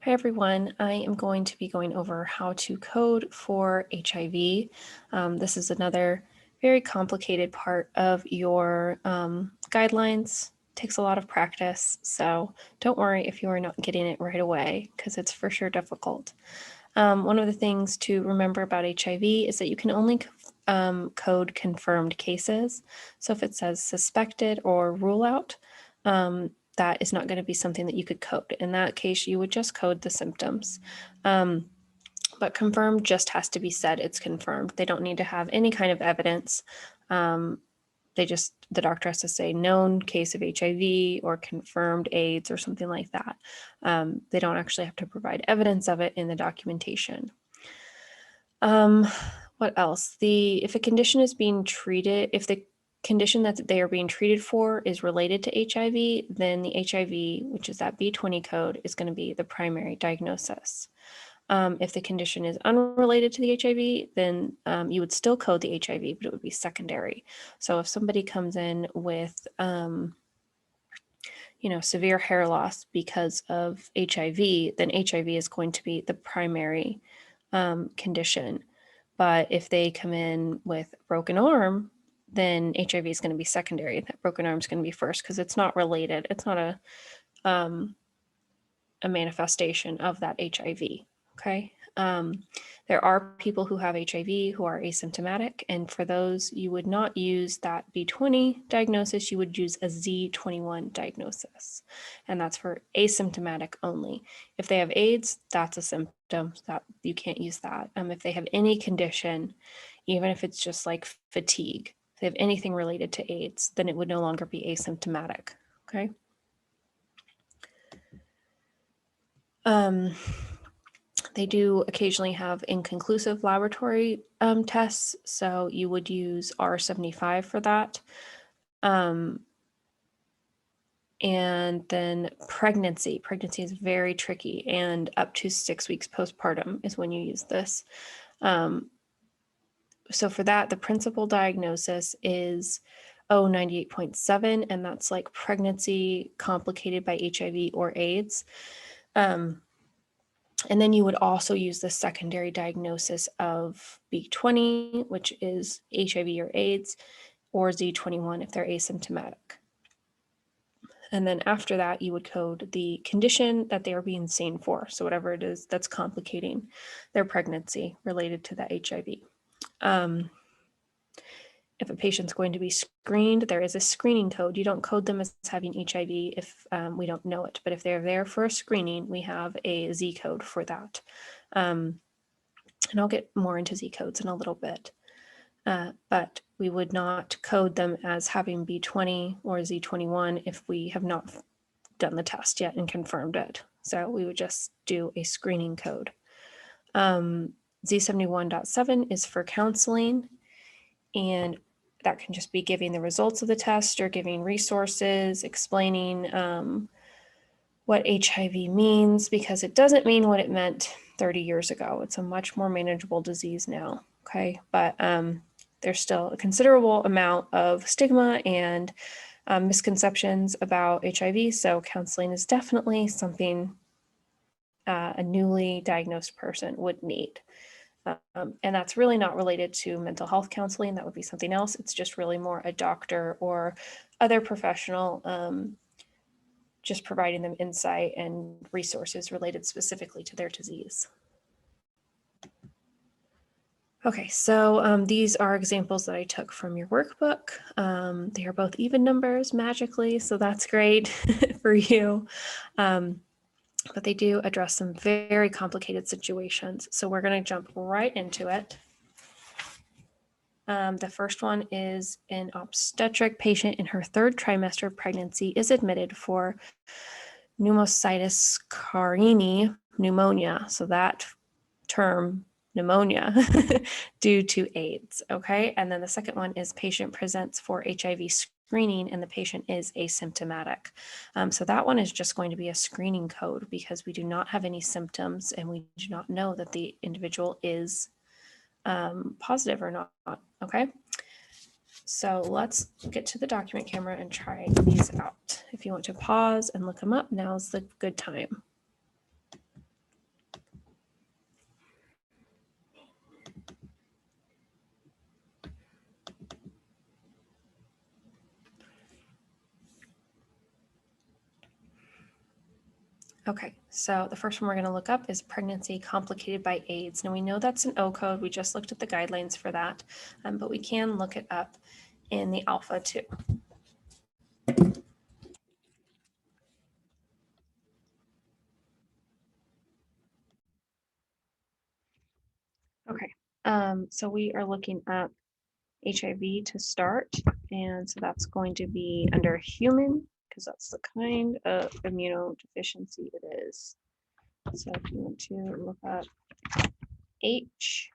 Hi everyone, I am going to be going over how to code for HIV. This is another very complicated part of your guidelines. It takes a lot of practice, so don't worry if you are not getting it right away, because it's for sure difficult. One of the things to remember about HIV is that you can only code confirmed cases. So if it says suspected or rule out, that is not going to be something that you could code. In that case, you would just code the symptoms. But confirmed just has to be said it's confirmed. They don't need to have any kind of evidence. The doctor has to say known case of HIV or confirmed AIDS or something like that. They don't actually have to provide evidence of it in the documentation. What else? If a condition is being treated, if the condition that they are being treated for is related to HIV, then the HIV, which is that B20 code, is going to be the primary diagnosis. If the condition is unrelated to the HIV, then you would still code the HIV, but it would be secondary. So if somebody comes in with severe hair loss because of HIV, then HIV is going to be the primary condition. But if they come in with a broken arm, then HIV is going to be secondary. That broken arm is going to be first because it's not related. It's not a manifestation of that HIV. Okay. There are people who have HIV who are asymptomatic, and for those, you would not use that B20 diagnosis, you would use a Z21 diagnosis, and that's for asymptomatic only. If they have AIDS, that's a symptom, that you can't use that. If they have any condition, even if it's just like fatigue, if they have anything related to AIDS, then it would no longer be asymptomatic, okay? They do occasionally have inconclusive laboratory tests, so you would use R75 for that. And then pregnancy. Pregnancy is very tricky, and up to 6 weeks postpartum is when you use this. So for that, the principal diagnosis is O98.7, and that's like pregnancy complicated by HIV or AIDS. And then you would also use the secondary diagnosis of B20, which is HIV or AIDS, or Z21 if they're asymptomatic. And then after that, you would code the condition that they are being seen for. So whatever it is that's complicating their pregnancy related to the HIV. If a patient's going to be screened, there is a screening code. You don't code them as having HIV if we don't know it. But if they're there for a screening, we have a Z code for that. And I'll get more into Z codes in a little bit. But we would not code them as having B20 or Z21 if we have not done the test yet and confirmed it. So we would just do a screening code. Z71.7 is for counseling, and that can just be giving the results of the test or giving resources, explaining what HIV means, because it doesn't mean what it meant 30 years ago. It's a much more manageable disease now, okay? But there's still a considerable amount of stigma and misconceptions about HIV, so counseling is definitely something a newly diagnosed person would need. And that's really not related to mental health counseling. That would be something else. It's just really more a doctor or other professional just providing them insight and resources related specifically to their disease. Okay, so these are examples that I took from your workbook. They are both even numbers magically, so that's great for you. But they do address some very complicated situations. So we're going to jump right into it. The first one is an obstetric patient in her 3rd trimester of pregnancy is admitted for pneumocystis carinii pneumonia. So that term, pneumonia, due to AIDS. Okay. And then the second one is patient presents for HIV screening and the patient is asymptomatic. So that one is just going to be a screening code because we do not have any symptoms and we do not know that the individual is positive or not. Okay. So let's get to the document camera and try these out. If you want to pause and look them up, now's the good time. Okay, so the first one we're going to look up is pregnancy complicated by AIDS. Now we know that's an O code. We just looked at the guidelines for that, but we can look it up in the alpha too. Okay, so we are looking up HIV to start, and so that's going to be under human because that's the kind of immunodeficiency it is. So if you want to look up H,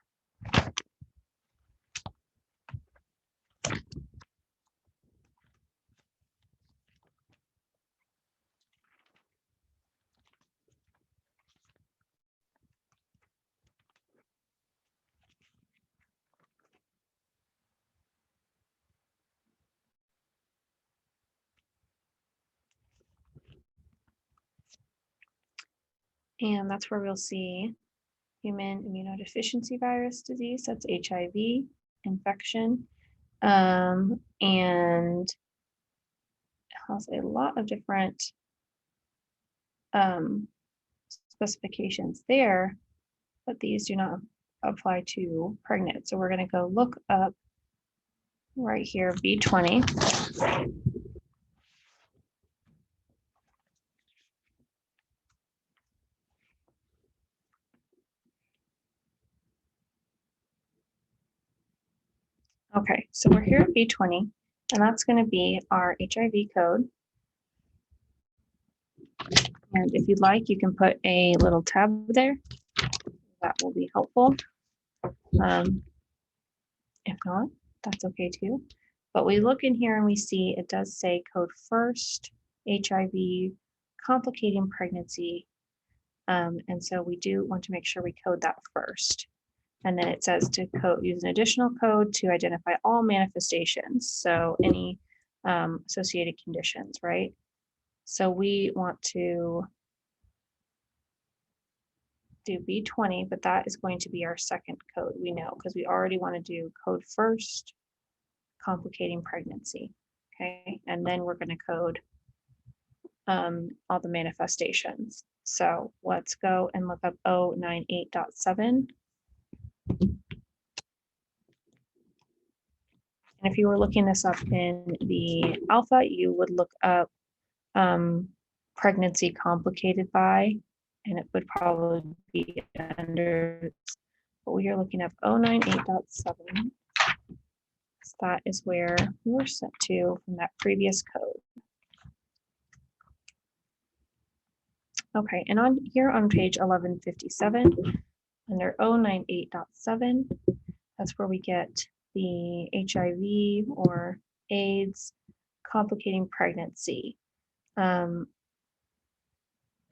and that's where we'll see human immunodeficiency virus disease. That's HIV infection, and it has a lot of different specifications there, but these do not apply to pregnant. So we're going to go look up right here, B20. Okay, so we're here at B20, and that's going to be our HIV code. And if you'd like, you can put a little tab there. That will be helpful. If not, that's okay too. But we look in here and we see it does say code first, HIV, complicating pregnancy. And so we do want to make sure we code that first. And then it says to use an additional code to identify all manifestations. So any associated conditions, right? So we want to do B20, but that is going to be our second code, we know, because we already want to do code first, complicating pregnancy. Okay, and then we're going to code all the manifestations. So let's go and look up 098.7. And if you were looking this up in the alpha, you would look up pregnancy complicated by, and it would probably be under, but we are looking up 098.7. So that is where we were sent to from that previous code. Okay, and on here on page 1157, under 098.7, that's where we get the HIV or AIDS complicating pregnancy.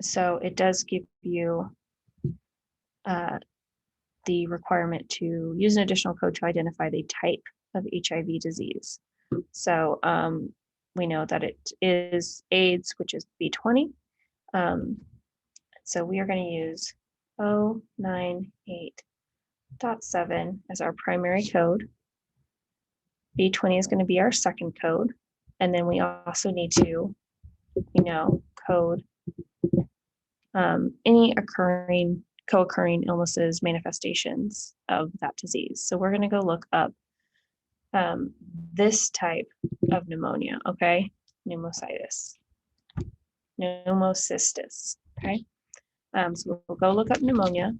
So it does give you the requirement to use an additional code to identify the type of HIV disease. So we know that it is AIDS, which is B20. So we are going to use 098.7 as our primary code. B20 is going to be our second code. And then we also need to, code any co-occurring illnesses, manifestations of that disease. So we're going to go look up this type of pneumonia, okay? Pneumocystis. Pneumocystis, okay? So we'll go look up pneumonia.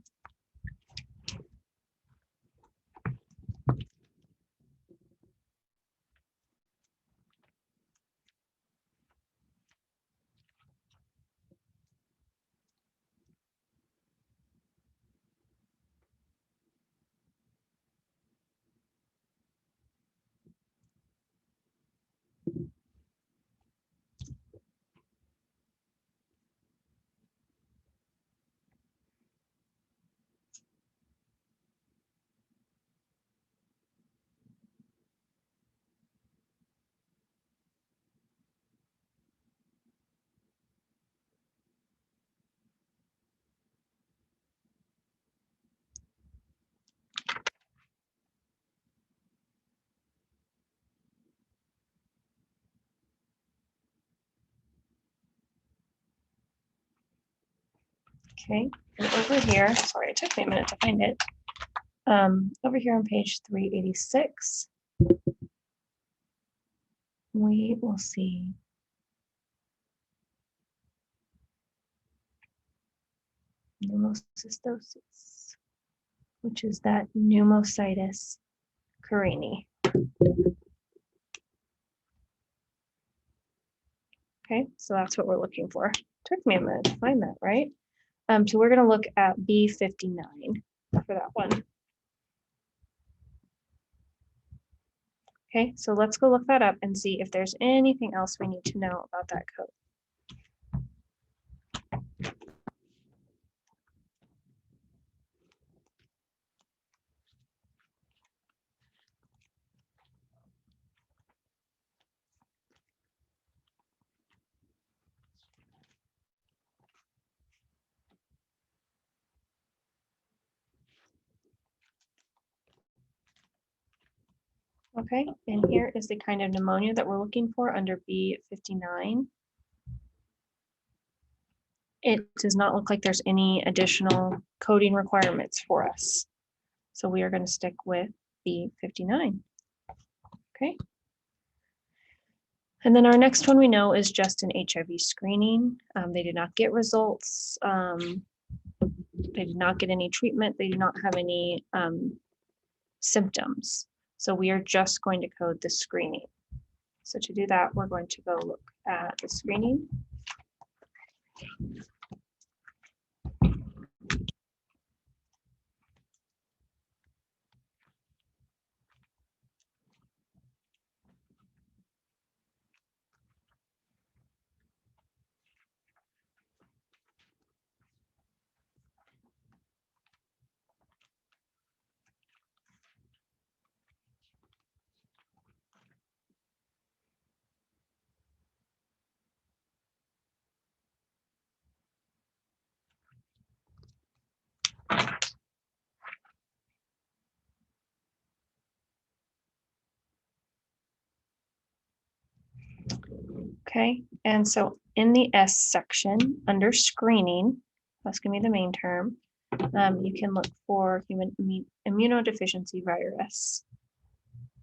Okay, and over here, sorry, it took me a minute to find it. Over here on page 386, we will see pneumocystosis, which is that pneumocystis carinii. Okay, so that's what we're looking for. Took me a minute to find that, right? So we're going to look at B59 for that one. Okay, so let's go look that up and see if there's anything else we need to know about that code. Okay, and here is the kind of pneumonia that we're looking for under B59. It does not look like there's any additional coding requirements for us. So we are going to stick with B59. Okay. And then our next one we know is just an HIV screening. They did not get results. They did not get any treatment. They do not have any symptoms. So we are just going to code the screening. So to do that, we're going to go look at the screening. Okay, and so in the S section under screening, that's going to be the main term, you can look for human immunodeficiency virus.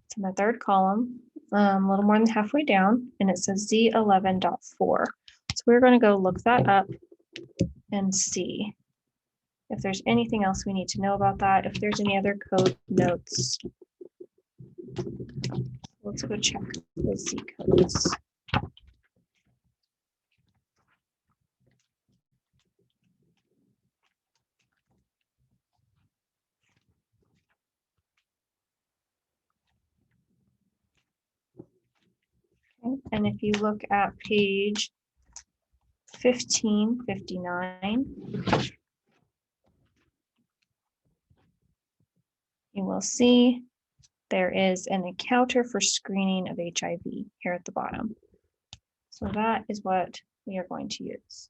It's in the third column, a little more than halfway down, and it says Z11.4. So we're going to go look that up and see if there's anything else we need to know about that, if there's any other code notes. Let's go check the Z codes. Okay. And if you look at page 1559, you will see there is an encounter for screening of HIV here at the bottom. So that is what we are going to use.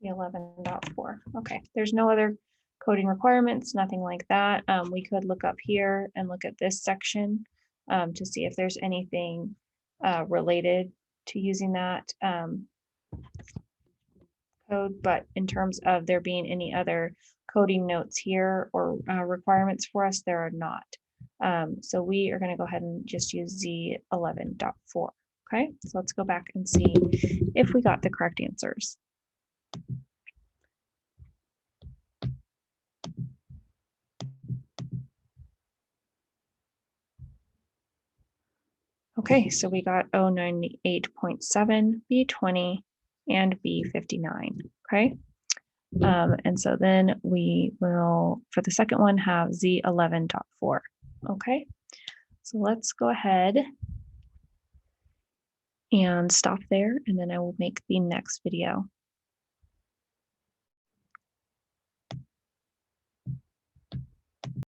C11.4. Okay, there's no other coding requirements, nothing like that. We could look up here and look at this section to see if there's anything related to using that code, but in terms of there being any other coding notes here or requirements for us, there are not. So we are going to go ahead and just use Z11.4. Okay, so let's go back and see if we got the correct answers. Okay, so we got 098.7, B20, and B59, okay? And so then we will, for the second one, have Z11.4, okay? So let's go ahead and stop there, and then I will make the next video.